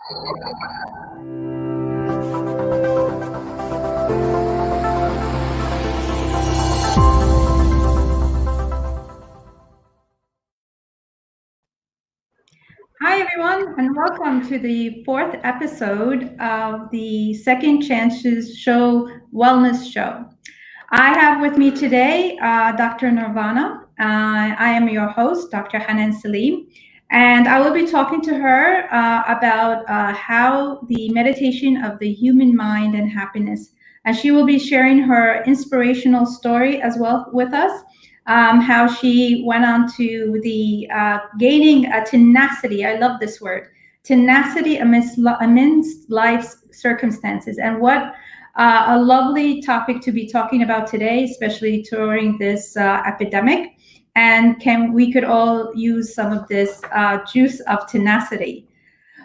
Hi, everyone, and welcome to the fourth episode of the Second Chances Show Wellness Show. I have with me today Dr. Nirvana. I am your host, Dr. Hanan Salim, and I will be talking to her about how the meditation of the human mind and happiness. And she will be sharing her inspirational story as well with us, how she went on to the gaining a tenacity. I love this word, tenacity amidst life's circumstances, and what a lovely topic to be talking about today, especially during this epidemic. And we could all use some of this juice of tenacity.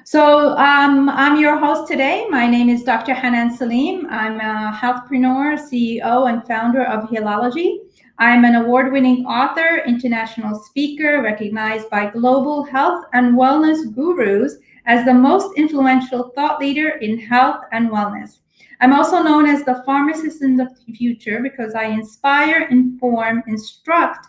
So I'm your host today. My name is Dr. Hanan Salim. I'm a healthpreneur, CEO, and founder of Hilalogy. I'm an award-winning author, international speaker, recognized by global health and wellness gurus as the most influential thought leader in health and wellness. I'm also known as the pharmacist in the future because I inspire, inform, instruct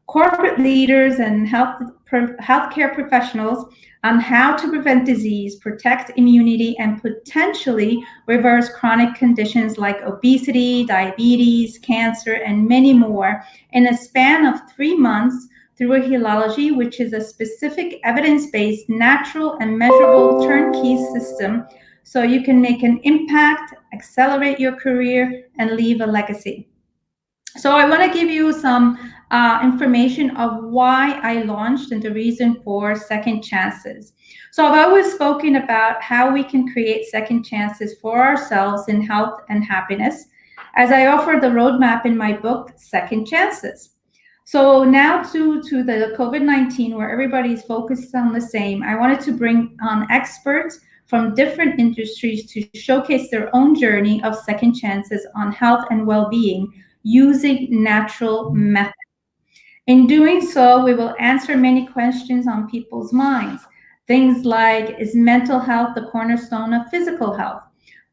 corporate leaders and healthcare professionals on how to prevent disease, protect immunity, and potentially reverse chronic conditions like obesity, diabetes, cancer, and many more in a span of 3 months through a Hilalogy, which is a specific evidence-based, natural, and measurable turnkey system so you can make an impact, accelerate your career, and leave a legacy. So I want to give you some information of why I launched and the reason for second chances. So I've always spoken about how we can create second chances for ourselves in health and happiness, as I offer the roadmap in my book, Second Chances. So now to the COVID-19, where everybody's focused on the same, I wanted to bring on experts from different industries to showcase their own journey of second chances on health and well-being using natural methods. In doing so, we will answer many questions on people's minds. Things like, is mental health the cornerstone of physical health?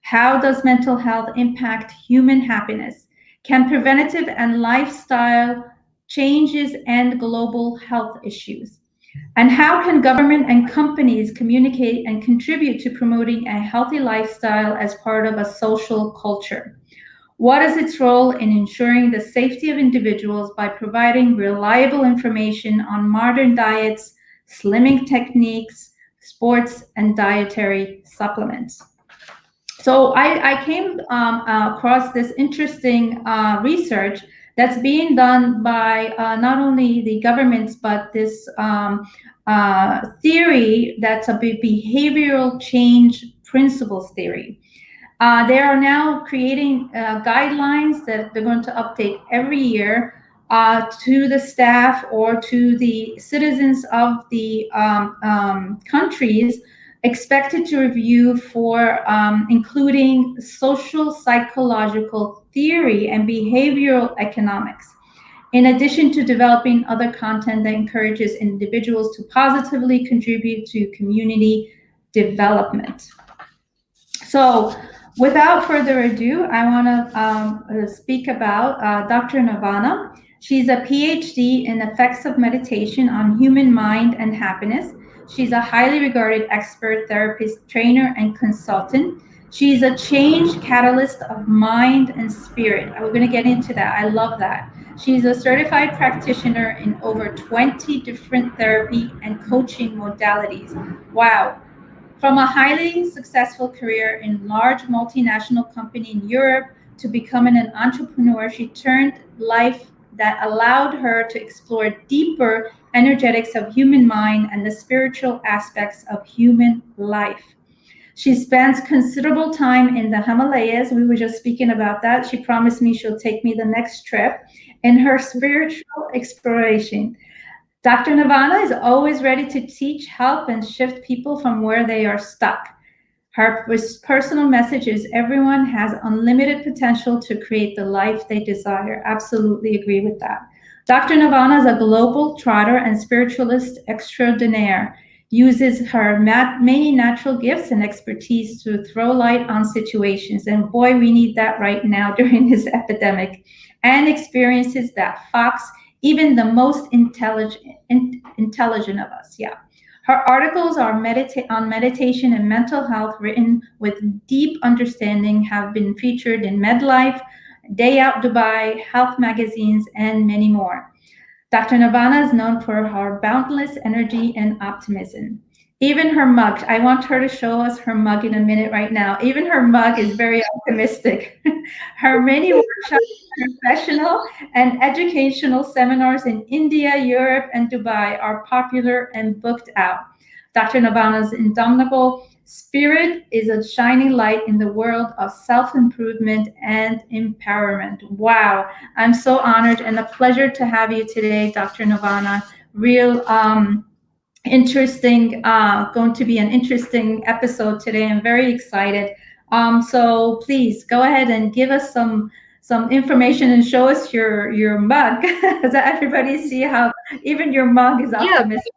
How does mental health impact human happiness? Can preventative and lifestyle changes end global health issues? And how can government and companies communicate and contribute to promoting a healthy lifestyle as part of a social culture? What is its role in ensuring the safety of individuals by providing reliable information on modern diets, slimming techniques, sports, and dietary supplements? So I came across this interesting research that's being done by not only the governments, but this theory that's a behavioral change principles theory. They are now creating guidelines that they're going to update every year to the staff or to the citizens of the countries expected to review for including social psychological theory and behavioral economics, in addition to developing other content that encourages individuals to positively contribute to community development. So without further ado, I want to speak about Dr. Nirvana. She's a PhD in effects of meditation on human mind and happiness. She's a highly regarded expert therapist, trainer, and consultant. She's a change catalyst of mind and spirit. We're going to get into that. I love that. She's a certified practitioner in over 20 different therapy and coaching modalities. Wow. From a highly successful career in large multinational company in Europe to becoming an entrepreneur, she turned life that allowed her to explore deeper energetics of human mind and the spiritual aspects of human life. She spends considerable time in the Himalayas. We were just speaking about that. She promised me she'll take me the next trip in her spiritual exploration. Dr. Nirvana is always ready to teach, help, and shift people from where they are stuck. Her personal message is everyone has unlimited potential to create the life they desire. Absolutely agree with that. Dr. Nirvana is a global trotter and spiritualist extraordinaire. uses her many natural gifts and expertise to throw light on situations. And boy, we need that right now during this epidemic. And experiences that fox even the most intelligent of us. Yeah. Her articles are on meditation and mental health, written with deep understanding, have been featured in MedLife, Day Out Dubai, health magazines, and many more. Dr. Nirvana is known for her boundless energy and optimism. Even her mug, I want her to show us her mug in a minute right now. Even her mug is very optimistic. Her many workshops, professional and educational seminars in India, Europe, and Dubai are popular and booked out. Dr. Nirvana's indomitable spirit is a shining light in the world of self improvement and empowerment. Wow, I'm so honored and a pleasure to have you today, Dr. Nirvana. Real interesting, going to be an interesting episode today. I'm very excited. So please go ahead and give us some information and show us your mug, so that everybody see how even your mug is Yeah, optimistic.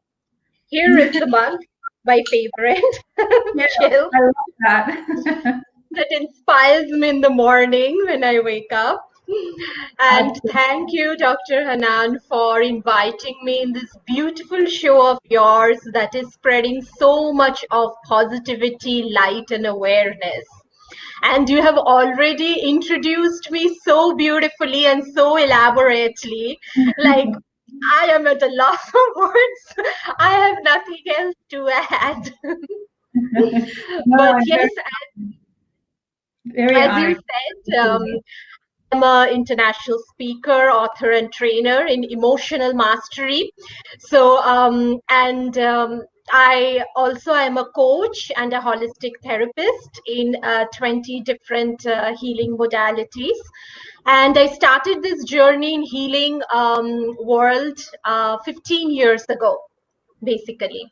here is the mug, my favorite, Yeah, chill, I love that. that inspires me in the morning when I wake up. And thank you, Dr. Hanan, for inviting me in this beautiful show of yours that is spreading so much of positivity, light, and awareness. And you have already introduced me so beautifully and so elaborately. Like, I am at a loss of words. I have nothing else to add. No, But I'm yes, very as you honored. said, I'm an international speaker, author, and trainer in emotional mastery. And I also am a coach and a holistic therapist in 20 different healing modalities. And I started this journey in healing world 15 years ago, basically.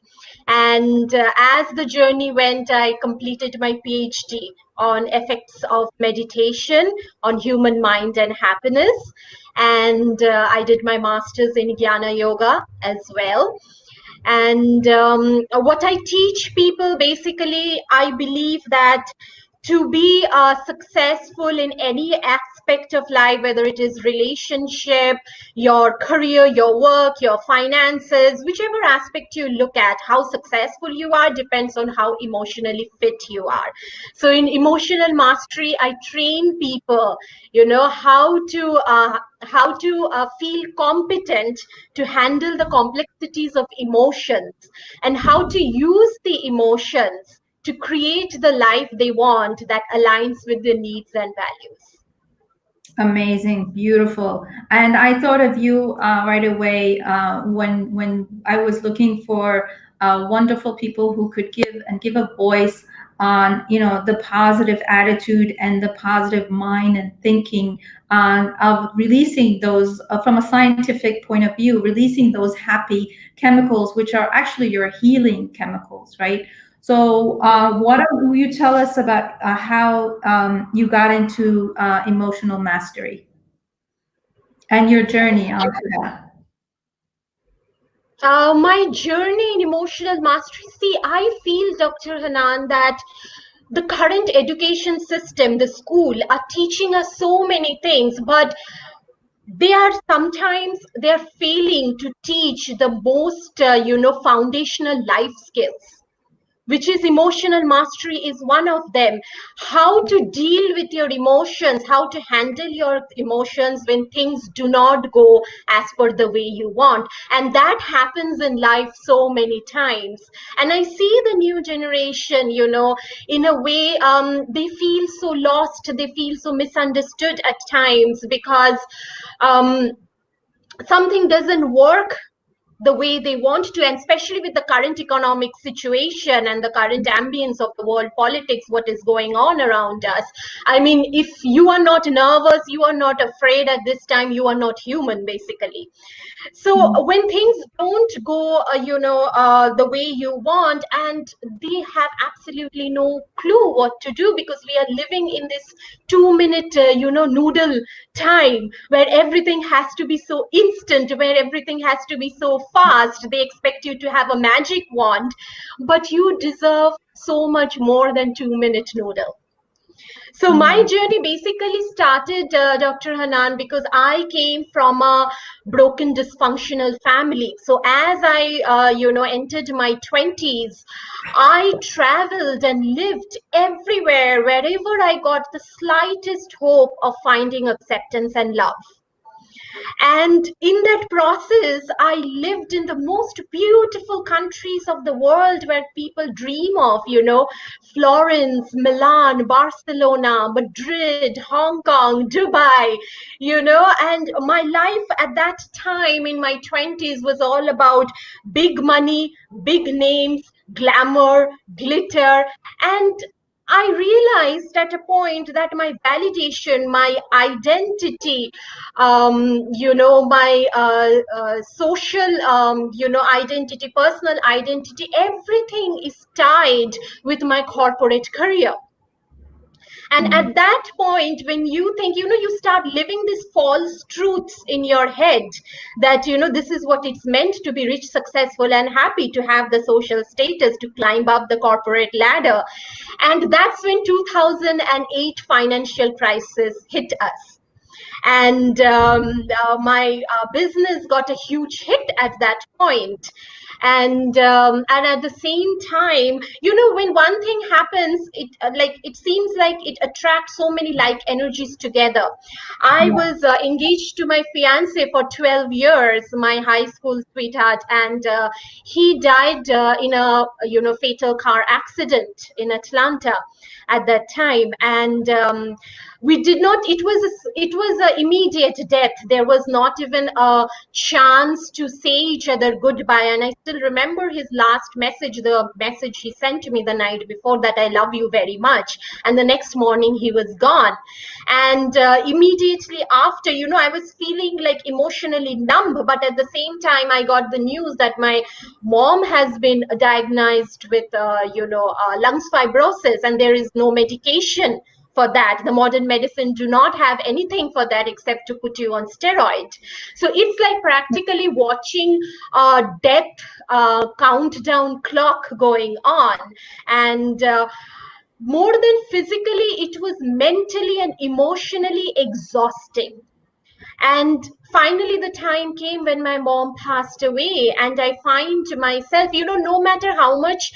And as the journey went, I completed my PhD on effects of meditation on human mind and happiness. And I did my master's in Jnana Yoga as well. And what I teach people, basically, I believe that to be successful in any aspect of life, whether it is relationship, your career, your work, your finances, whichever aspect you look at, how successful you are depends on how emotionally fit you are. So in emotional mastery, I train people, how to feel competent to handle the complexities of emotions, and how to use the emotions to create the life they want that aligns with their needs and values. Amazing, beautiful. And I thought of you right away when I was looking for wonderful people who could give a voice on the positive attitude and the positive mind and thinking of releasing those from a scientific point of view, releasing those happy chemicals, which are actually your healing chemicals, right? So, will you tell us about how you got into emotional mastery and your journey onto that? My journey in emotional mastery. See, I feel, Dr. Hanan, that the current education system, the school, are teaching us so many things, but they're failing to teach the most, foundational life skills, which is emotional mastery is one of them. How to deal with your emotions, how to handle your emotions when things do not go as per the way you want. And that happens in life so many times. And I see the new generation, in a way, they feel so lost, they feel so misunderstood at times because um, something doesn't work the way they want to, and especially with the current economic situation and the current ambience of the world politics, what is going on around us. I mean, if you are not nervous, you are not afraid at this time, you are not human, basically. So when things don't go the way you want, and they have absolutely no clue what to do, because we are living in this 2 minute noodle time where everything has to be so instant, where everything has to be so fast. They expect you to have a magic wand, but you deserve so much more than 2-minute noodle. So my Yeah. journey basically started, Dr. Hanan, because I came from a broken, dysfunctional family. So as I, entered my 20s, I traveled and lived everywhere, wherever I got the slightest hope of finding acceptance and love. And in that process, I lived in the most beautiful countries of the world where people dream of, Florence, Milan, Barcelona, Madrid, Hong Kong, Dubai, and my life at that time in my 20s was all about big money, big names, glamour, glitter, and I realized at a point that my validation, my identity, my social, identity, personal identity, everything is tied with my corporate career. And Mm. at that point, when you think, you start living these false truths in your head that, this is what it's meant to be rich, successful, and happy, to have the social status, to climb up the corporate ladder. And that's when 2008 financial crisis hit us. And my business got a huge hit at that point. And at the same time, when one thing happens, it seems like it attracts so many like energies together. I Yeah. was engaged to my fiance for 12 years, my high school sweetheart, and he died in a fatal car accident in Atlanta at that time. And we did not, it was a immediate death. There was not even a chance to say each other goodbye. And I still remember his last message, the message he sent to me the night before, that I love you very much. And the next morning he was gone. And immediately after, I was feeling like emotionally numb, but at the same time I got the news that my mom has been diagnosed with lungs fibrosis, and there is no medication for that. The modern medicine do not have anything for that except to put you on steroid. So it's like practically watching a death countdown clock going on. And more than physically, it was mentally and emotionally exhausting. And finally, the time came when my mom passed away, and I find myself, no matter how much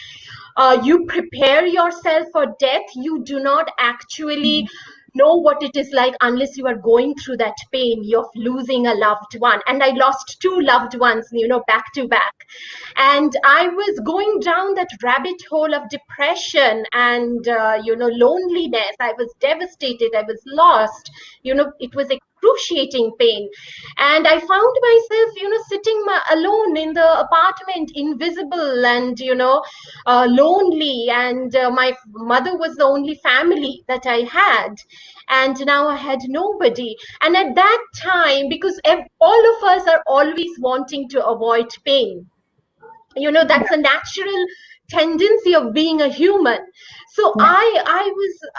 you prepare yourself for death, you do not actually know what it is like unless you are going through that pain of losing a loved one. And I lost two loved ones, back to back. And I was going down that rabbit hole of depression and, loneliness. I was devastated. I was lost. It was excruciating pain. And I found myself, sitting alone in the apartment, invisible and, lonely. And my mother was the only family that I had. And now I had nobody. And at that time, because all of us are always wanting to avoid pain, that's a natural tendency of being a human. So Yeah.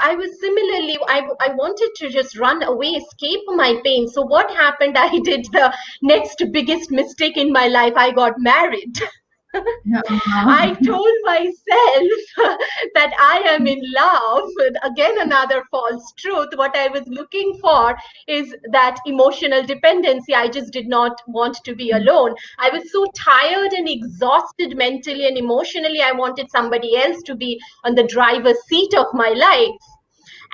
I was similarly, I wanted to just run away, escape my pain. So what happened? I did the next biggest mistake in my life. I got married. Yeah. I told myself that I am in love. And again, another false truth. What I was looking for is that emotional dependency. I just did not want to be alone. I was so tired and exhausted mentally and emotionally. I wanted somebody else to be on the driver's seat of my life.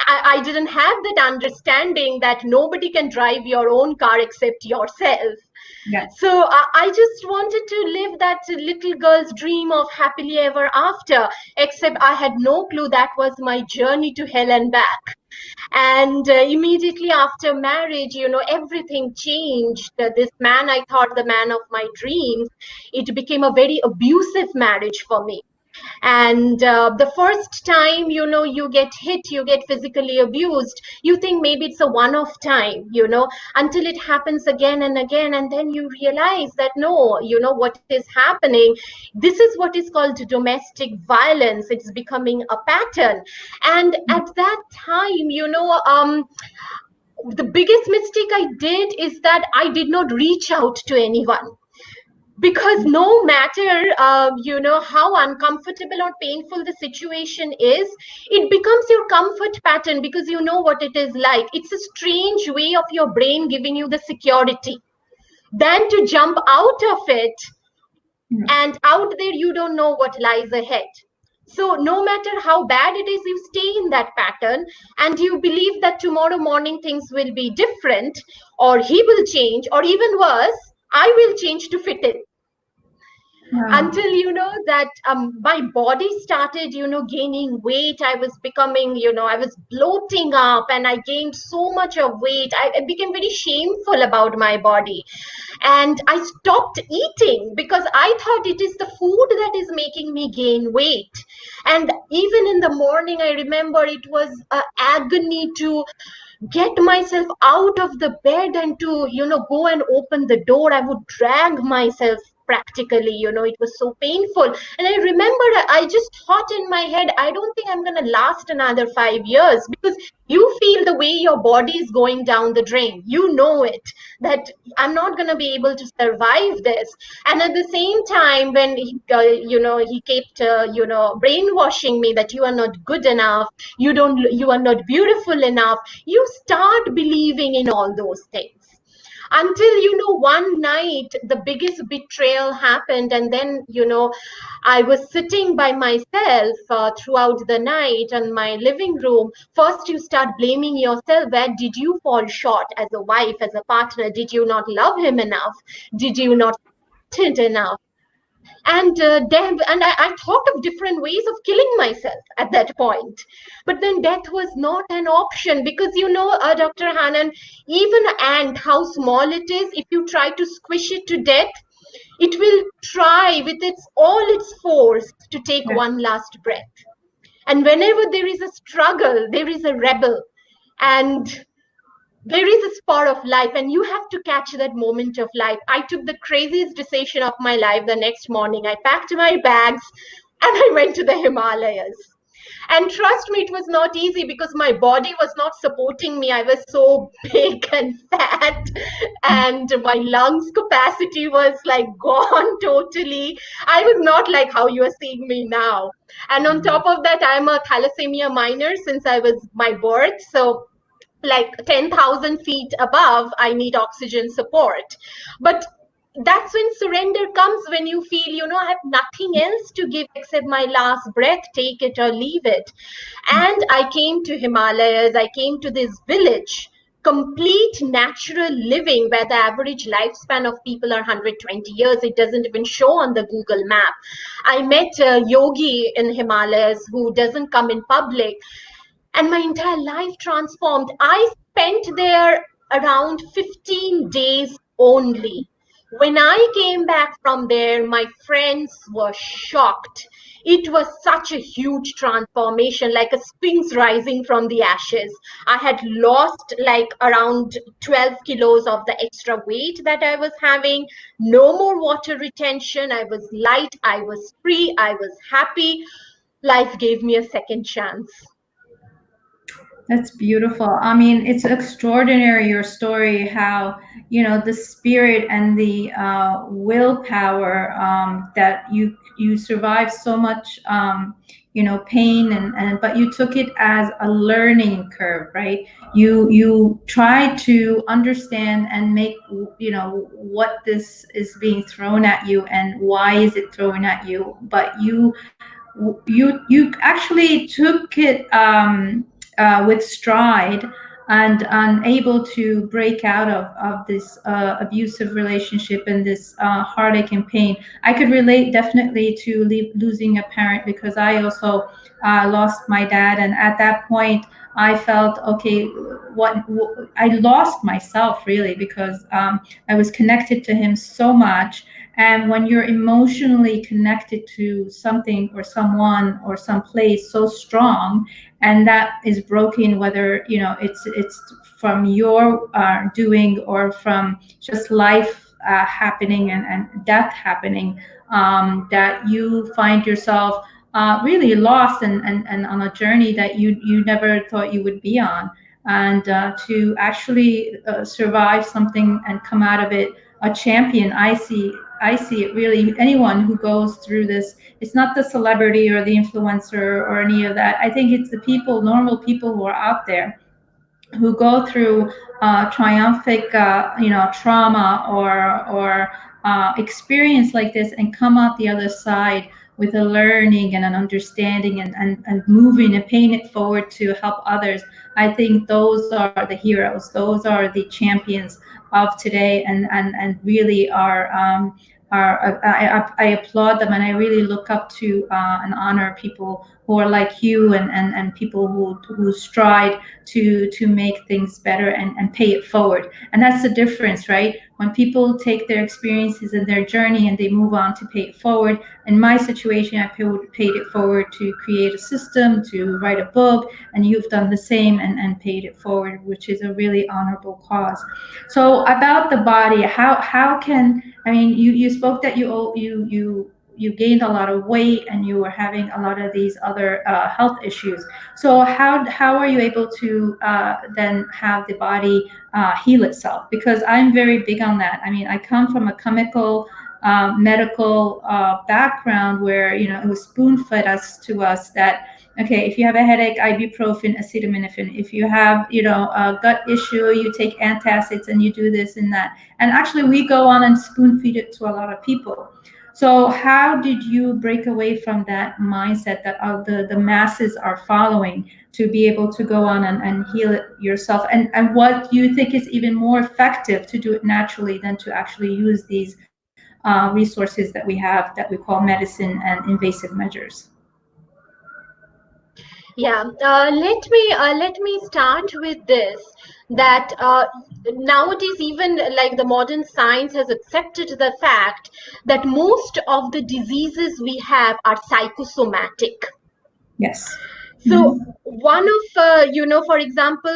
I didn't have that understanding that nobody can drive your own car except yourself. Yes. So I just wanted to live that little girl's dream of happily ever after, except I had no clue that was my journey to hell and back. And immediately after marriage, everything changed. This man, I thought the man of my dreams, it became a very abusive marriage for me. And the first time, you get hit, you get physically abused, you think maybe it's a one-off time, until it happens again and again. And then you realize that no, what is happening, this is what is called domestic violence. It's becoming a pattern. And at that time, the biggest mistake I did is that I did not reach out to anyone. Because no matter how uncomfortable or painful the situation is, it becomes your comfort pattern because you know what it is like. It's a strange way of your brain giving you the security than to jump out of it, Yeah. and out there you don't know what lies ahead. So no matter how bad it is, you stay in that pattern, and you believe that tomorrow morning things will be different, or he will change, or even worse, I will change to fit in. Wow. Until that my body started gaining weight. I was becoming, I was bloating up, and I gained so much of weight. I became very shameful about my body, and I stopped eating because I thought it is the food that is making me gain weight. And even in the morning, I remember it was agony to get myself out of the bed and to go and open the door. I would drag myself practically. It was so painful. And I remember I just thought in my head, I don't think I'm going to last another 5 years, because you feel the way your body is going down the drain. You know it, that I'm not going to be able to survive this. And at the same time, when he kept brainwashing me that you are not good enough, you are not beautiful enough, you start believing in all those things. Until one night the biggest betrayal happened, and then I was sitting by myself throughout the night in my living room. First you start blaming yourself. Where did you fall short as a wife, as a partner? Did you not love him enough? Did you not it enough? And I thought of different ways of killing myself at that point. But then death was not an option, because Dr. Hannan, even an ant, how small it is, if you try to squish it to death, it will try with its all its force to take Yeah. one last breath. And whenever there is a struggle, there is a rebel. And there is a spur of life, and you have to catch that moment of life. I took the craziest decision of my life. The next morning I packed my bags and I went to the Himalayas. And trust me, it was not easy because my body was not supporting me. I was so big and fat, and my lungs capacity was like gone totally. I was not like how you are seeing me now. And on top of that, I'm a thalassemia minor since I was my birth. So like 10,000 feet above, I need oxygen support. But that's when surrender comes, when you feel, I have nothing else to give except my last breath, take it or leave it. And I came to Himalayas, I came to this village, complete natural living, where the average lifespan of people are 120 years. It doesn't even show on the Google map. I met a yogi in Himalayas who doesn't come in public, and my entire life transformed. I spent there around 15 days only. When I came back from there, my friends were shocked. It was such a huge transformation, like a sphinx rising from the ashes. I had lost like around 12 kilos of the extra weight that I was having. No more water retention. I was light. I was free. I was happy. Life gave me a second chance. That's beautiful. I mean, it's extraordinary, your story, how, the spirit and the willpower, that you survived so much, pain, but you took it as a learning curve, right? You try to understand and make, what this is being thrown at you and why is it thrown at you, but you actually took it, with stride, and unable to break out of this abusive relationship and this heartache and pain. I could relate definitely to losing a parent, because I also lost my dad, and at that point I felt, okay, I lost myself really, because I was connected to him so much. And when you're emotionally connected to something or someone or some place so strong, and that is broken, whether it's from your doing, or from just life happening, and death happening, that you find yourself really lost, and on a journey that you never thought you would be on. And to actually survive something and come out of it a champion, I see, I see it really, anyone who goes through this, it's not the celebrity or the influencer or any of that. I think it's the people, normal people who are out there who go through triumphant, trauma or experience like this and come out the other side with a learning and an understanding and moving and paying it forward to help others. I think those are the heroes. Those are the champions of today, and really I applaud them, and I really look up to and honor people who are like you, and people who strive to make things better and pay it forward. And that's the difference, right? When people take their experiences and their journey and they move on to pay it forward. In my situation, I paid it forward to create a system, to write a book, and you've done the same and paid it forward, which is a really honorable cause. So about the body, how can, I mean, you spoke that you gained a lot of weight and you were having a lot of these other health issues. So how are you able to then have the body heal itself? Because I'm very big on that. I mean, I come from a chemical medical background where it was spoon fed us to us that, okay, if you have a headache, ibuprofen, acetaminophen. If you have a gut issue, you take antacids and you do this and that. And actually, we go on and spoon feed it to a lot of people. So how did you break away from that mindset that the masses are following to be able to go on and heal it yourself? And what do you think is even more effective to do it naturally than to actually use these resources that we have that we call medicine and invasive measures? Yeah, let me start with this, that nowadays, even like the modern science has accepted the fact that most of the diseases we have are psychosomatic. Yes. So Mhm. one of, for example,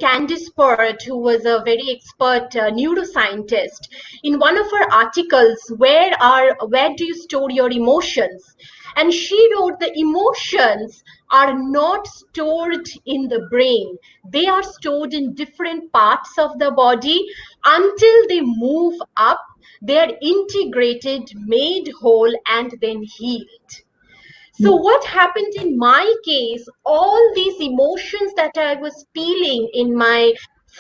Candice Pert, who was a very expert neuroscientist, in one of her articles, where do you store your emotions? And she wrote the emotions are not stored in the brain. They are stored in different parts of the body until they move up. They are integrated, made whole, and then healed. So, Yeah. what happened in my case, all these emotions that I was feeling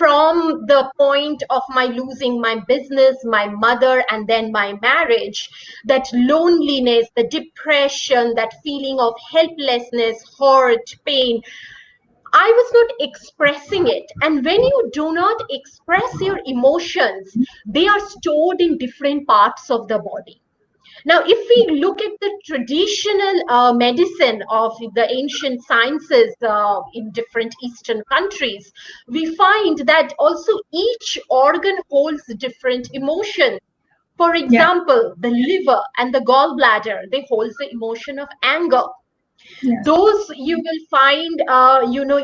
from the point of my losing my business, my mother, and then my marriage, that loneliness, the depression, that feeling of helplessness, hurt, pain, I was not expressing it. And when you do not express your emotions, they are stored in different parts of the body. Now, if we look at the traditional medicine of the ancient sciences in different Eastern countries, we find that also each organ holds different emotions. For Yeah. example, the liver and the gallbladder, they hold the emotion of anger. Yes. Those you will find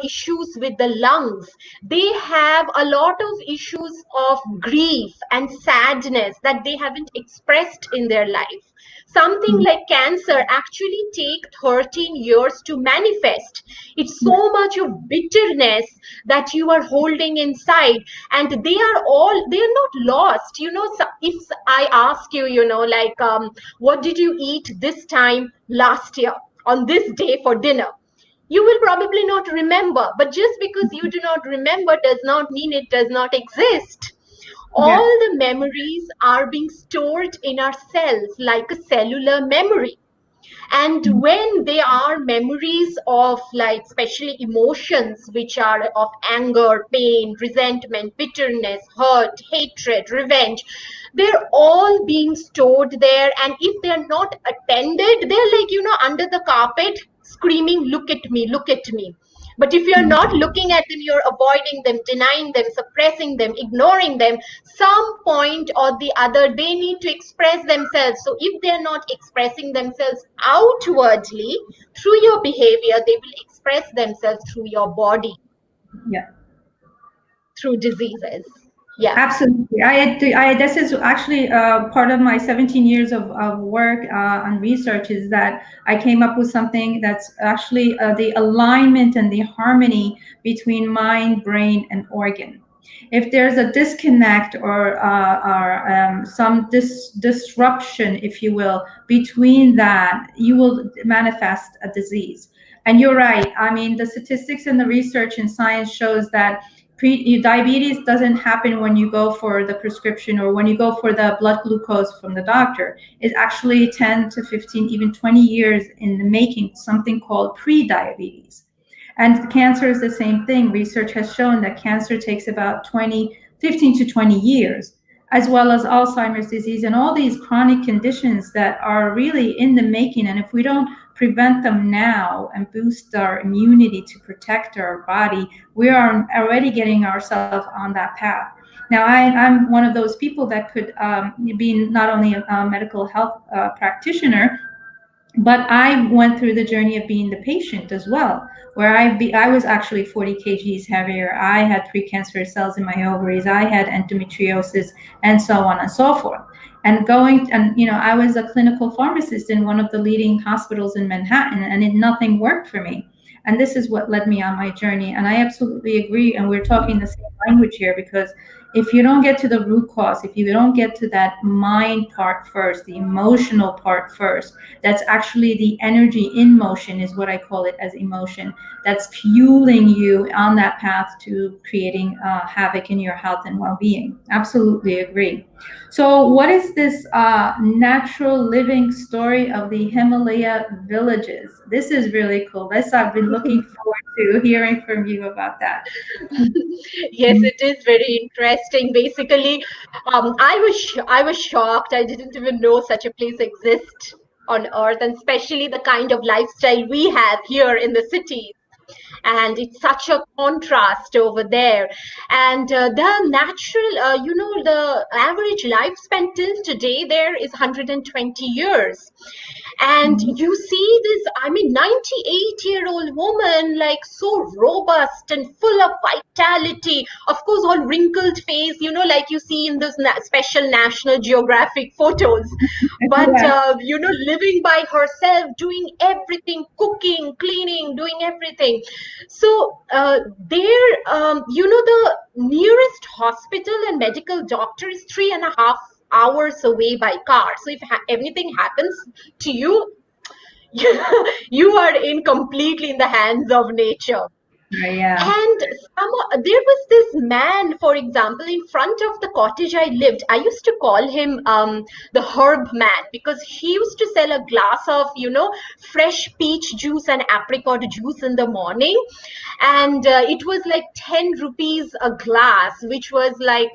issues with the lungs, they have a lot of issues of grief and sadness that they haven't expressed in their life. Something Mm. like cancer actually take 13 years to manifest. It's Yeah. so much of bitterness that you are holding inside, and they are not lost. So if I ask you, like, what did you eat this time last year on this day for dinner? You will probably not remember, but just because you do not remember does not mean it does not exist. All Yeah. the memories are being stored in our cells like a cellular memory. And Mm. when they are memories of, like, especially emotions which are of anger, pain, resentment, bitterness, hurt, hatred, revenge, they're all being stored there. And if they're not attended, they're like, under the carpet screaming, look at me, look at me. But if you're not looking at them, you're avoiding them, denying them, suppressing them, ignoring them, some point or the other, they need to express themselves. So if they're not expressing themselves outwardly through your behavior, they will express themselves through your body, Yeah. through diseases. Yeah. Absolutely. This is actually part of my 17 years of work and research, is that I came up with something that's actually the alignment and the harmony between mind, brain, and organ. If there's a disconnect or some disruption, if you will, between that, you will manifest a disease. And you're right. I mean, the statistics and the research and science shows that diabetes doesn't happen when you go for the prescription or when you go for the blood glucose from the doctor. It's actually 10 to 15, even 20 years in the making, something called pre-diabetes. And cancer is the same thing. Research has shown that cancer takes about 15 to 20 years, as well as Alzheimer's disease and all these chronic conditions that are really in the making. And if we don't prevent them now and boost our immunity to protect our body, we are already getting ourselves on that path. Now, I'm one of those people that could be not only a medical health practitioner, but I went through the journey of being the patient as well, where I was actually 40 kgs heavier. I had precancerous cells in my ovaries. I had endometriosis, and so on and so forth. And I was a clinical pharmacist in one of the leading hospitals in Manhattan, and nothing worked for me. And this is what led me on my journey. And I absolutely agree. And we're talking the same language here, because if you don't get to the root cause, if you don't get to that mind part first, the emotional part first, that's actually the energy in motion, is what I call it, as emotion, that's fueling you on that path to creating havoc in your health and well-being. Absolutely agree. So what is this natural living story of the Himalaya villages? This is really cool. This I've been looking forward to hearing from you about that. Yes, it is very interesting. Basically, I was shocked. I didn't even know such a place exists on Earth, and especially the kind of lifestyle we have here in the cities. And it's such a contrast over there. And the natural, the average lifespan till today there is 120 years. And Mhm. you see this, I mean, 98-year-old woman, like so robust and full of vitality, of course all wrinkled face, like you see in those special National Geographic photos, but Yeah. living by herself, doing everything, cooking, cleaning, doing everything. So there, the nearest hospital and medical doctor is 3.5 hours away by car. So if anything happens to you, you are in completely in the hands of nature. Yeah. And there was this man, for example, in front of the cottage I lived. I used to call him the herb man, because he used to sell a glass of, fresh peach juice and apricot juice in the morning. And it was like 10 rupees a glass, which was like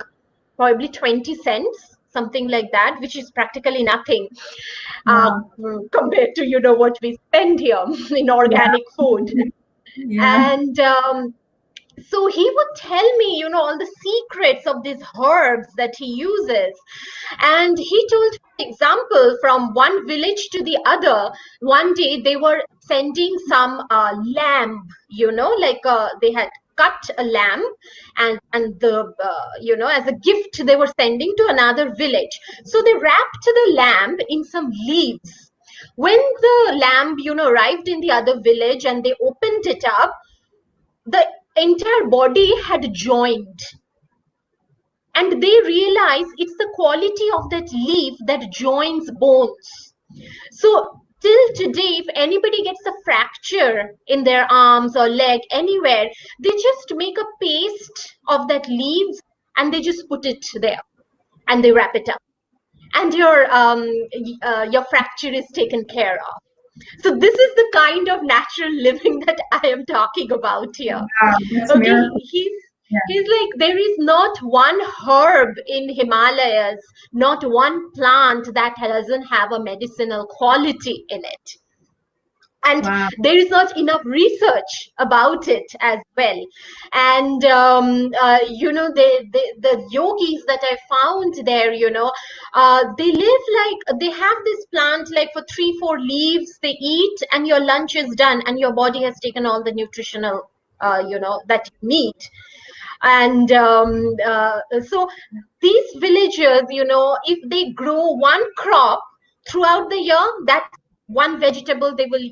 probably 20 cents, something like that, which is practically nothing uh, Wow. compared to, what we spend here in Yeah. organic food. Yeah. And so he would tell me, all the secrets of these herbs that he uses. And he told, for example, from one village to the other, one day they were sending some lamb, like they had cut a lamb, and the as a gift they were sending to another village. So they wrapped the lamb in some leaves. When the lamb, arrived in the other village and they opened it up, the entire body had joined, and they realize it's the quality of that leaf that joins bones. So till today, if anybody gets a fracture in their arms or leg anywhere, they just make a paste of that leaves and they just put it there and they wrap it up, and your fracture is taken care of. So this is the kind of natural living that I am talking about here. Wow. That's Okay, miracle. Yeah. he's like, there is not one herb in Himalayas, not one plant that doesn't have a medicinal quality in it. And Wow. there is not enough research about it as well. And the yogis that I found there, they live like, they have this plant like for 3-4 leaves they eat, and your lunch is done and your body has taken all the nutritional that you need. And so these villagers, if they grow one crop throughout the year, that one vegetable they will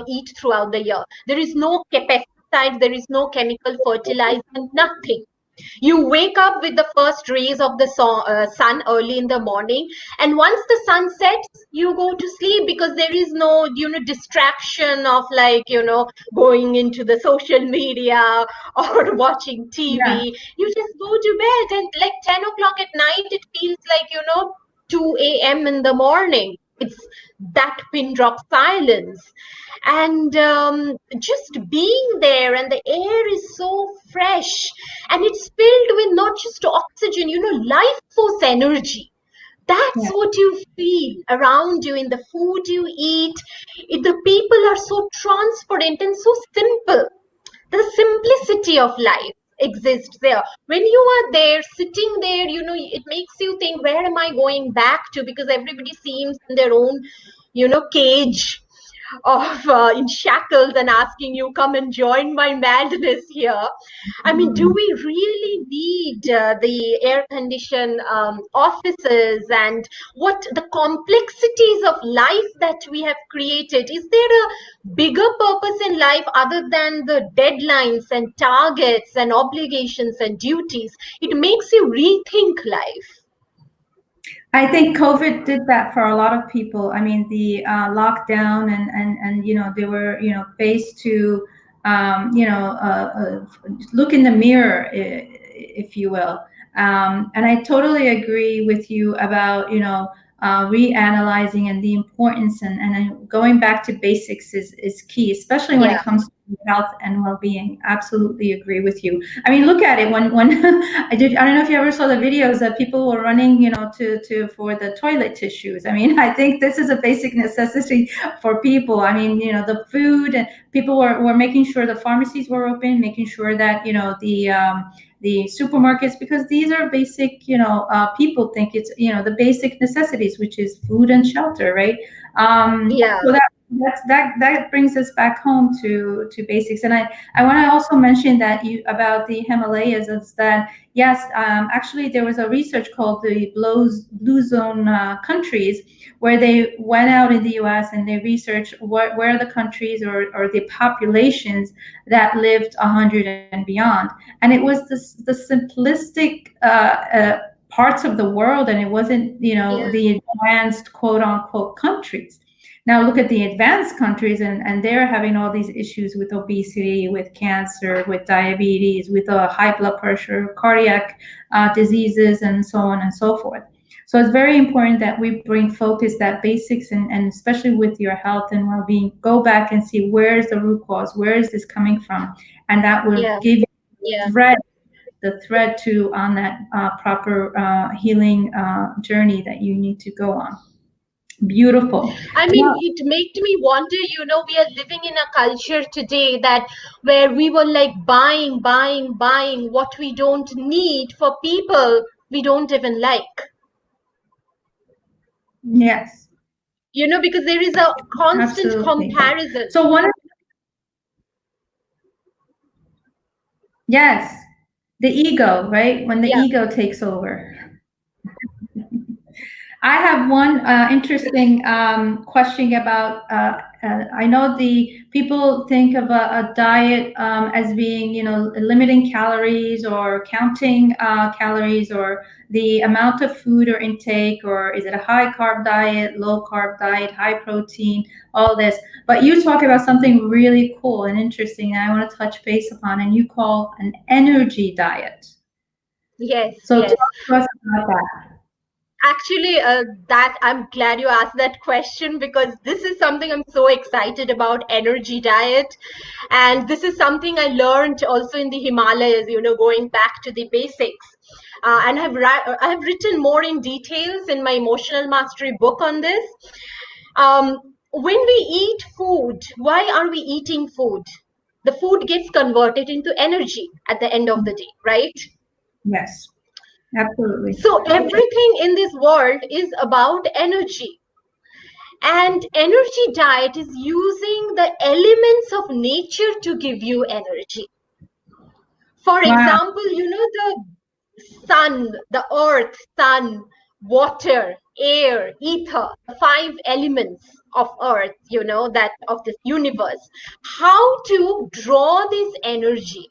eat throughout the year. There is no pesticide, there is no chemical fertilizer, nothing. You wake up with the first rays of the sun early in the morning, and once the sun sets, you go to sleep because there is no, distraction of, like, going into the social media or watching Yeah. TV. You just go to bed, and like 10 o'clock at night, it feels like, 2 a.m. in the morning. It's that pin drop silence. And just being there, and the air is so fresh, and it's filled with not just oxygen, life force energy. That's Yeah. what you feel around you in the food you eat. The people are so transparent and so simple. The simplicity of life exists there. When you are there, sitting there, it makes you think, where am I going back to? Because everybody seems in their own, cage of in shackles, and asking you, come and join my madness here. I mean, do we really need the air conditioned offices, and what the complexities of life that we have created? Is there a bigger purpose in life other than the deadlines and targets and obligations and duties? It makes you rethink life. I think COVID did that for a lot of people. I mean, the lockdown and they were faced to look in the mirror, if you will. And I totally agree with you about reanalyzing and the importance and going back to basics is key, especially when it Yeah, comes to health and well-being. Absolutely agree with you. I mean, look at it when I don't know if you ever saw the videos that people were running, to for the toilet tissues. I mean, I think this is a basic necessity for people. I mean, the food, and people were making sure the pharmacies were open, making sure that the supermarkets, because these are basic, people think it's the basic necessities, which is food and shelter, right? yeah, So that brings us back home to basics. And I want to also mention that you about the Himalayas is that yes, actually there was a research called the blue zone countries, where they went out in the U.S. and they researched where are the countries or the populations that lived 100 and beyond. And it was the simplistic parts of the world, and it wasn't yeah, the advanced quote unquote countries. Now look at the advanced countries, and they're having all these issues with obesity, with cancer, with diabetes, with high blood pressure, cardiac diseases, and so on and so forth. So it's very important that we bring focus that basics, and especially with your health and well-being, go back and see where is the root cause, where is this coming from, and that will yeah, give you yeah. thread the thread to on that proper healing journey that you need to go on. Beautiful. I mean, Well, it made me wonder, we are living in a culture today that where we were like buying, buying, buying what we don't need for people we don't even like. yes, Because there is a constant absolutely. comparison. So yes, the ego, right? When the Yeah, ego takes over. I have one interesting question about. I know the people think of a diet as being, limiting calories or counting calories or the amount of food or intake, or is it a high carb diet, low carb diet, high protein, all this. But you talk about something really cool and interesting that I want to touch base upon, and you call an energy diet. yes, So yes. talk to us about that. Actually, that I'm glad you asked that question, because this is something I'm so excited about, energy diet. And this is something I learned also in the Himalayas, going back to the basics. And I have written more in details in my emotional mastery book on this. When we eat food, why are we eating food? The food gets converted into energy at the end of the day, right? Yes, absolutely. So everything in this world is about energy. And energy diet is using the elements of nature to give you energy. For Wow. example, the sun, the earth, sun, water, air, ether, the five elements of earth, that of this universe. How to draw this energy?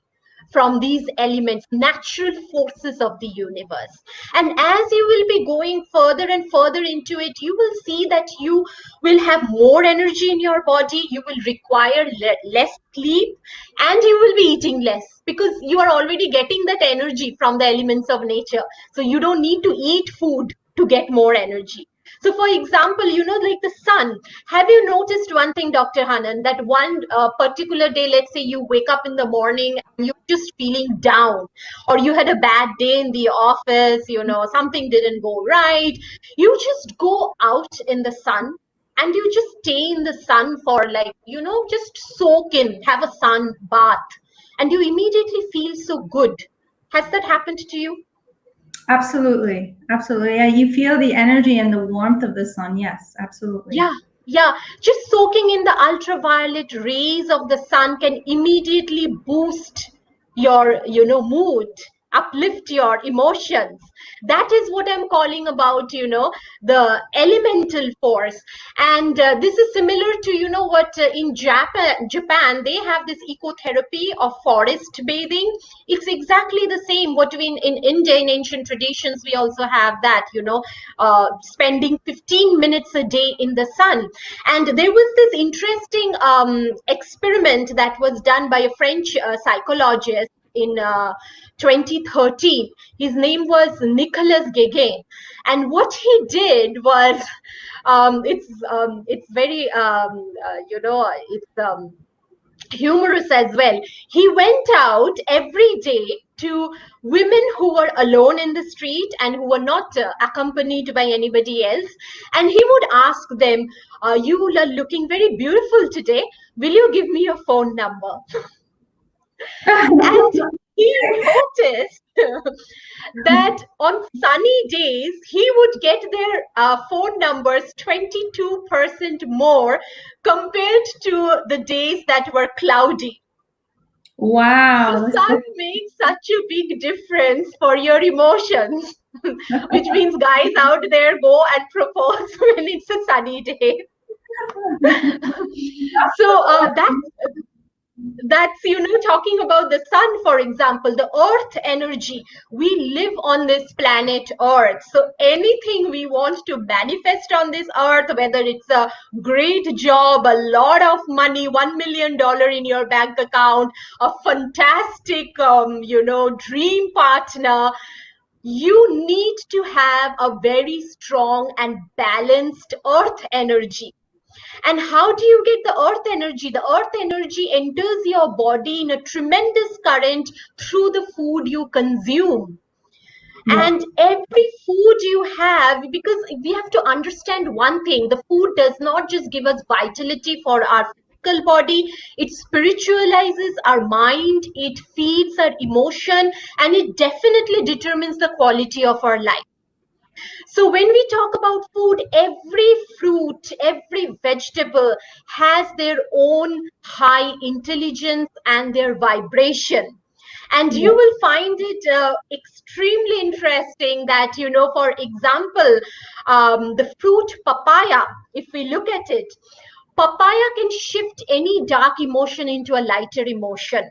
from these elements, natural forces of the universe. And as you will be going further and further into it, you will see that you will have more energy in your body, you will require less sleep, and you will be eating less because you are already getting that energy from the elements of nature. So you don't need to eat food to get more energy. So, for example, like the sun. Have you noticed one thing, Dr. Hanan, that one particular day, let's say you wake up in the morning and you're just feeling down, or you had a bad day in the office, something didn't go right. You just go out in the sun and you just stay in the sun for like, just soak in, have a sun bath, and you immediately feel so good. Has that happened to you? Absolutely. Absolutely. Yeah, you feel the energy and the warmth of the sun. Yes, absolutely. Yeah, yeah. Just soaking in the ultraviolet rays of the sun can immediately boost your, mood, uplift your emotions. That is what I'm calling about, the elemental force. And this is similar to, what in Japan, they have this ecotherapy of forest bathing. It's exactly the same. What we in India, in ancient traditions, we also have that, spending 15 minutes a day in the sun. And there was this interesting experiment that was done by a French psychologist in 2013. His name was Nicolas Guéguin, and what he did was, it's very it's humorous as well. He went out every day to women who were alone in the street and who were not accompanied by anybody else. And he would ask them, you are looking very beautiful today. Will you give me your phone number? And he noticed that on sunny days, he would get their phone numbers 22% more compared to the days that were cloudy. So Wow. sun makes such a big difference for your emotions, which means guys out there, go and propose when it's a sunny day. So that's talking about the sun, for example, the earth energy. We live on this planet earth, so anything we want to manifest on this earth, whether it's a great job, a lot of money, $1 million in your bank account, a fantastic dream partner, you need to have a very strong and balanced earth energy. And how do you get the earth energy? The earth energy enters your body in a tremendous current through the food you consume. Yeah. And every food you have, because we have to understand one thing, the food does not just give us vitality for our physical body, it spiritualizes our mind, it feeds our emotion, and it definitely determines the quality of our life. So when we talk about food, every fruit, every vegetable has their own high intelligence and their vibration. And you Yeah. will find it extremely interesting that, for example, the fruit papaya, if we look at it, papaya can shift any dark emotion into a lighter emotion.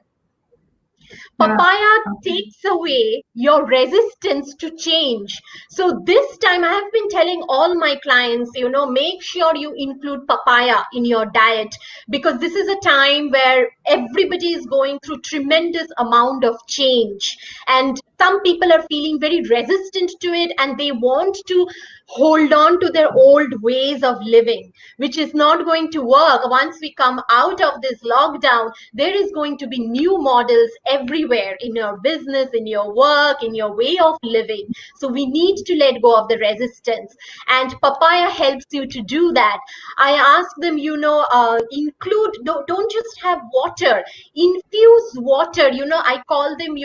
Yeah. Papaya takes away your resistance to change. So this time I have been telling all my clients, make sure you include papaya in your diet, because this is a time where everybody is going through tremendous amount of change, and some people are feeling very resistant to it and they want to hold on to their old ways of living, which is not going to work. Once we come out of this lockdown, there is going to be new models everywhere in your business, in your work, in your way of living. So we need to let go of the resistance, and papaya helps you to do that. I ask them, include, don't just have water, infuse water. I call them,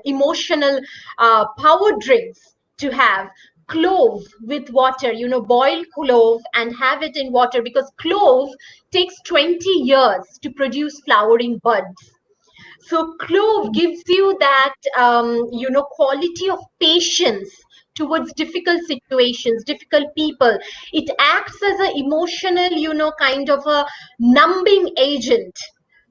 emotional power drinks to have. Clove with water, boil clove and have it in water, because clove takes 20 years to produce flowering buds. So clove gives you that quality of patience towards difficult situations, difficult people. It acts as an emotional, kind of a numbing agent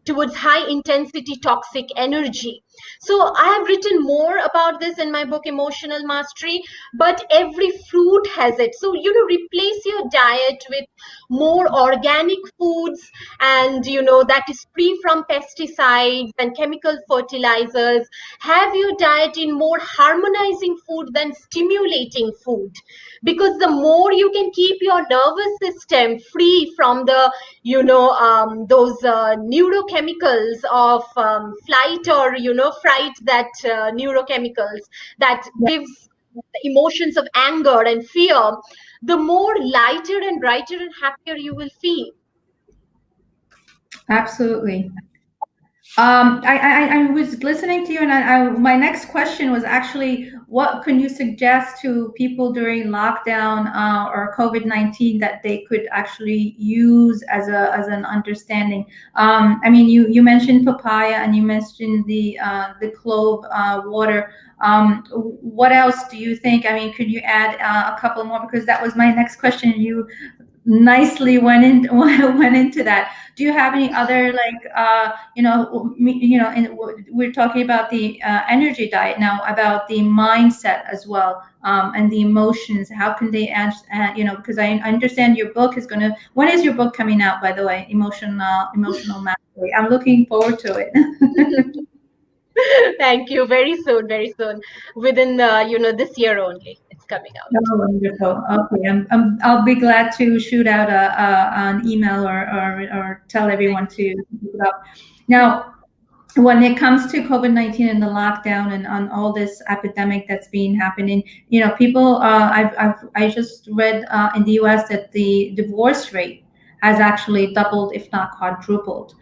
towards high intensity toxic energy. So I have written more about this in my book Emotional Mastery, but every fruit has it. So replace your diet with more organic foods, and that is free from pesticides and chemical fertilizers. Have your diet in more harmonizing food than stimulating food, because the more you can keep your nervous system free from the those neurochemicals of flight or fright, that neurochemicals that gives the emotions of anger and fear, the more lighter and brighter and happier you will feel. Absolutely. I was listening to you, and my next question was actually, what can you suggest to people during lockdown or COVID-19 that they could actually use as an understanding? I mean, you mentioned papaya, and you mentioned the clove water. What else do you think? I mean, could you add a couple more? Because that was my next question. You nicely went into that. Do you have any other, like and we're talking about the energy diet now, about the mindset as well, and the emotions? How can they add, because I understand your book is gonna, when is your book coming out, by the way? Emotional mastery. I'm looking forward to it. Thank you. Very soon, very soon. Within this year only, it's coming out. Oh, wonderful. Okay, I'll be glad to shoot out an email, or tell Thank everyone you. to look it up. Now, when it comes to COVID-19 and the lockdown and on all this epidemic that's been happening, people, I just read in the US that the divorce rate has actually doubled, if not quadrupled.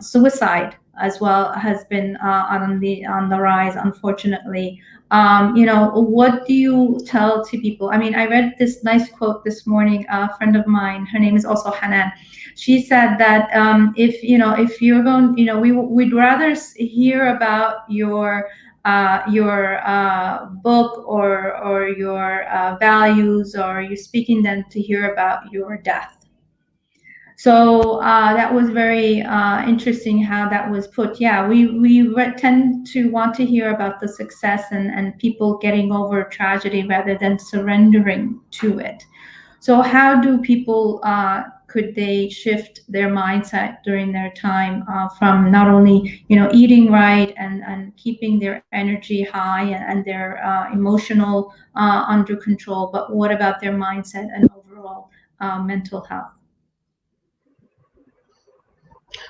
Suicide as well has been on the rise, unfortunately. What do you tell to people? I mean, I read this nice quote this morning. A friend of mine, her name is also Hanan. She said that if you're going, we'd rather hear about your book, or your values, or you speaking, than to hear about your death. So that was very interesting how that was put. Yeah, we tend to want to hear about the success, and people getting over tragedy rather than surrendering to it. So how do people, could they shift their mindset during their time, from not only eating right, and keeping their energy high, and their emotional under control, but what about their mindset and overall mental health?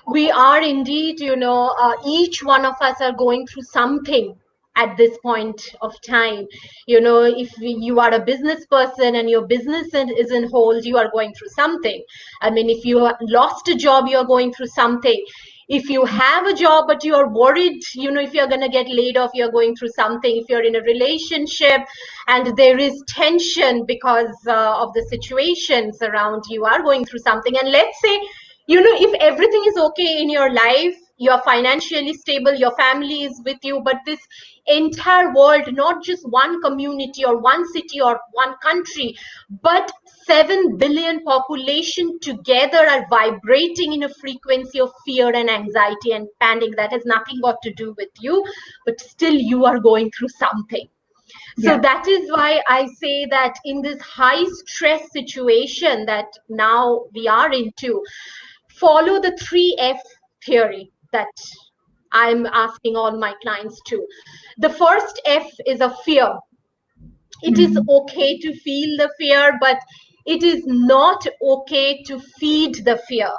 We are indeed, each one of us are going through something at this point of time. If you are a business person and your business is in hold, you are going through something. I mean, if you lost a job, you are going through something. If you have a job but you are worried, if you're going to get laid off, you're going through something. If you're in a relationship and there is tension because of the situations around, you are going through something. And let's say, if everything is okay in your life, you're financially stable, your family is with you, but this entire world, not just one community or one city or one country, but 7 billion population together are vibrating in a frequency of fear and anxiety and panic that has nothing got to do with you, but still you are going through something. So Yeah. that is why I say that in this high stress situation that now we are into, follow the 3F theory that I'm asking all my clients to. The first F is a fear. It is Mhm. okay to feel the fear, but it is not okay to feed the fear.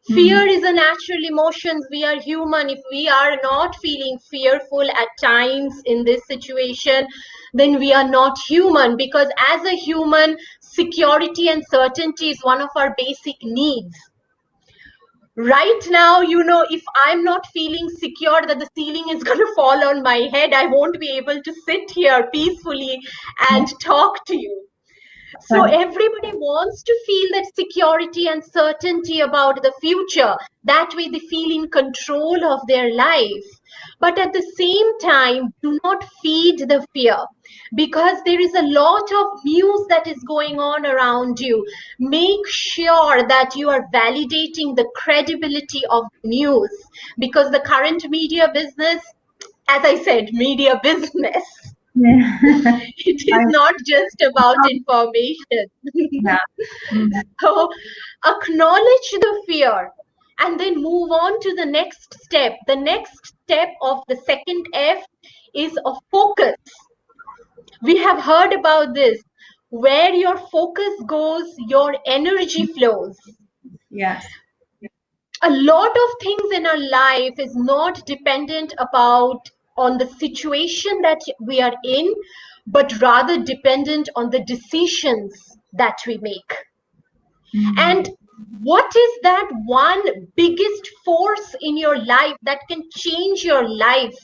Fear Mhm. is a natural emotion. We are human. If we are not feeling fearful at times in this situation, then we are not human, because as a human, security and certainty is one of our basic needs. Right now, if I'm not feeling secure that the ceiling is going to fall on my head, I won't be able to sit here peacefully and talk to you. So everybody wants to feel that security and certainty about the future. That way they feel in control of their life. But at the same time, do not feed the fear, because there is a lot of news that is going on around you. Make sure that you are validating the credibility of news, because the current media business, as I said, media business, Yeah. it is I, not just about information. yeah. Mm. So acknowledge the fear and then move on to the next step. The next step of the second F is a focus. We have heard about this. Where your focus goes, your energy flows. Yes. A lot of things in our life is not dependent about on the situation that we are in, but rather dependent on the decisions that we make. And Mm. what is that one biggest force in your life that can change your life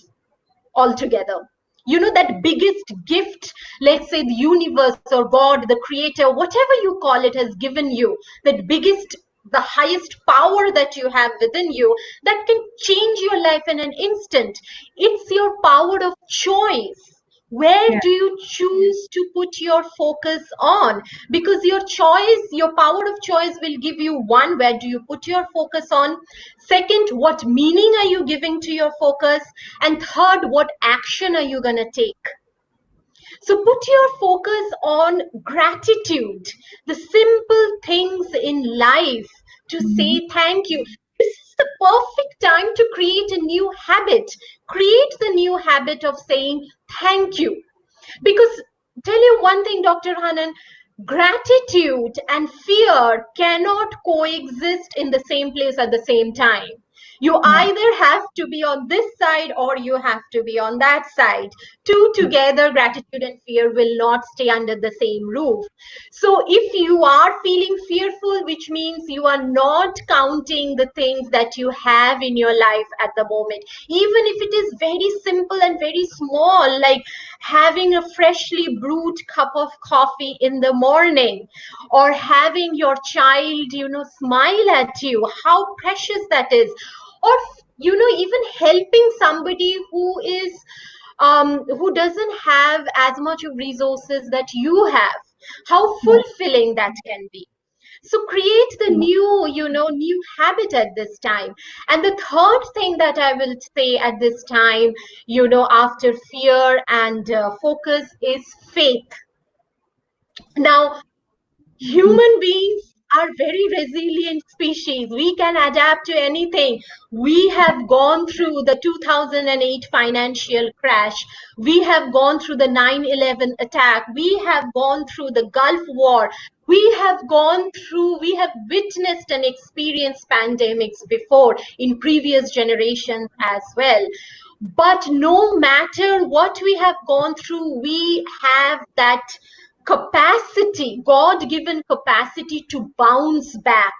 altogether? You know, that biggest gift, let's say the universe or God, the creator, whatever you call it, has given you, that biggest, the highest power that you have within you that can change your life in an instant. It's your power of choice. Where Yeah. do you choose to put your focus on? Because your choice, your power of choice will give you one, where do you put your focus on? Second, what meaning are you giving to your focus? And third, what action are you going to take? So put your focus on gratitude, the simple things in life, to Mhm. say thank you. This is the perfect time to create a new habit. Create the new habit of saying thank you. Because tell you one thing, Dr. Hanan, gratitude and fear cannot coexist in the same place at the same time. You Yeah. either have to be on this side or you have to be on that side. Two together, gratitude and fear, will not stay under the same roof. So if you are feeling fearful, which means you are not counting the things that you have in your life at the moment, even if it is very simple and very small, like having a freshly brewed cup of coffee in the morning, or having your child, smile at you, how precious that is. Or, even helping somebody who doesn't have as much of resources that you have, how fulfilling that can be. So create the new habit at this time. And the third thing that I will say at this time, after fear and focus, is faith. Now, Mhm. human beings are very resilient species. We can adapt to anything. We have gone through the 2008 financial crash. We have gone through the 9/11 attack. We have gone through the Gulf War. We have witnessed and experienced pandemics before in previous generations as well. But no matter what we have gone through, we have that capacity, God given capacity, to bounce back.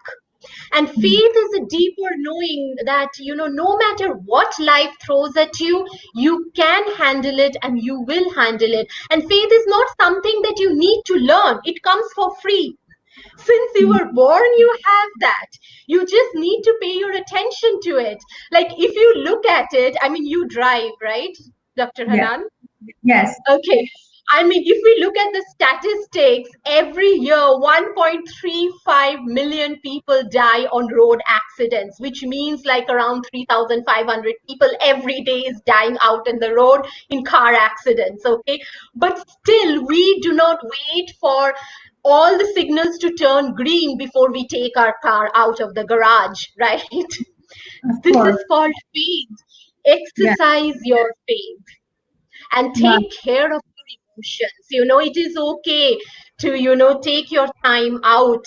And Mhm. faith is a deeper knowing that, no matter what life throws at you, you can handle it and you will handle it. And faith is not something that you need to learn, it comes for free. Since you were born, you have that. You just need to pay your attention to it. Like if you look at it, I mean, you drive, right, Dr. Yeah. Hanan? Yes. Okay. I mean, if we look at the statistics, every year 1.35 million people die on road accidents, which means like around 3,500 people every day is dying out in the road in car accidents. Okay. But still, we do not wait for all the signals to turn green before we take our car out of the garage, right? Of This course. is called faith. Yeah. Exercise your faith and Yeah. take care of your emotions. It is okay to, take your time out,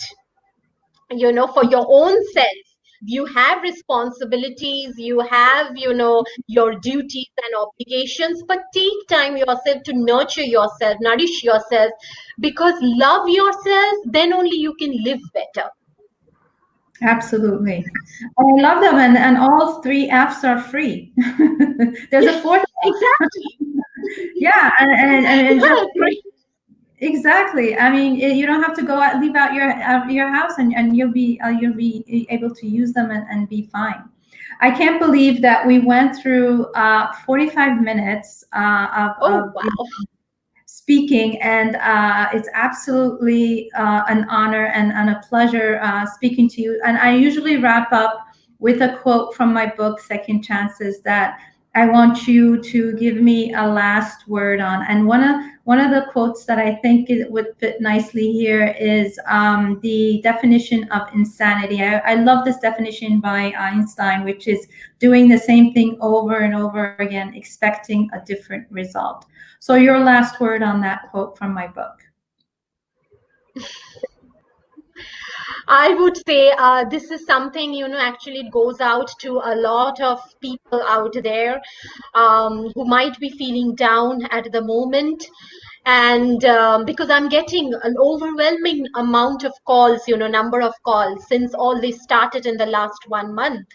for your own self. You have responsibilities, you have, your duties and obligations, but take time yourself to nurture yourself, nourish yourself, because love yourself, then only you can live better. Absolutely. I love them, and all three Fs are free. There's a Yes, fourth. exactly. Yeah, and Yeah, just great. Exactly. I mean, you don't have to go out, leave out your house, and you'll be able to use them and be fine. I can't believe that we went through 45 minutes Oh, of wow. speaking, and it's absolutely an honor and a pleasure speaking to you. And I usually wrap up with a quote from my book, Second Chances, that I want you to give me a last word on. And one of the quotes that I think it would fit nicely here is the definition of insanity. I love this definition by Einstein, which is doing the same thing over and over again, expecting a different result. So your last word on that quote from my book. I would say this is something, actually it goes out to a lot of people out there who might be feeling down at the moment. And because I'm getting an overwhelming amount of calls, number of calls since all this started in the last 1 month.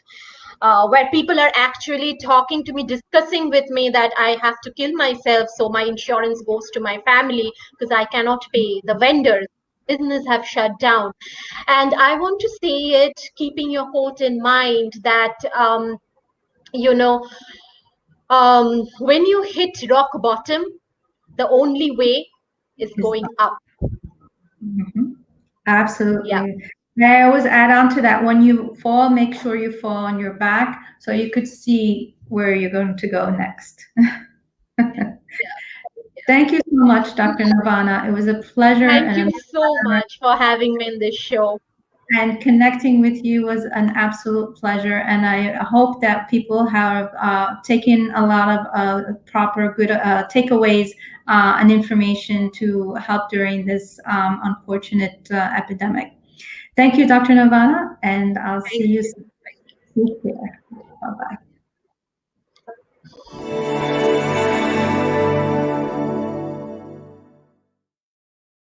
Where people are actually talking to me, discussing with me that I have to kill myself so my insurance goes to my family because I cannot pay the vendors. Business have shut down. And I want to say it, keeping your quote in mind that, you know, when you hit rock bottom, the only way is Is going up. Mhm. Yeah. Absolutely. And I always add on to that, when you fall, make sure you fall on your back so you could see where you're going to go next. Thank you so much, Dr. Nirvana. It was a pleasure Thank and you an so honor. much for having me in this show. And connecting with you was an absolute pleasure. And I hope that people have taken a lot of proper good takeaways and information to help during this unfortunate epidemic. Thank you, Dr. Nirvana, and I'll see Thank you you. soon. Take care. Bye bye.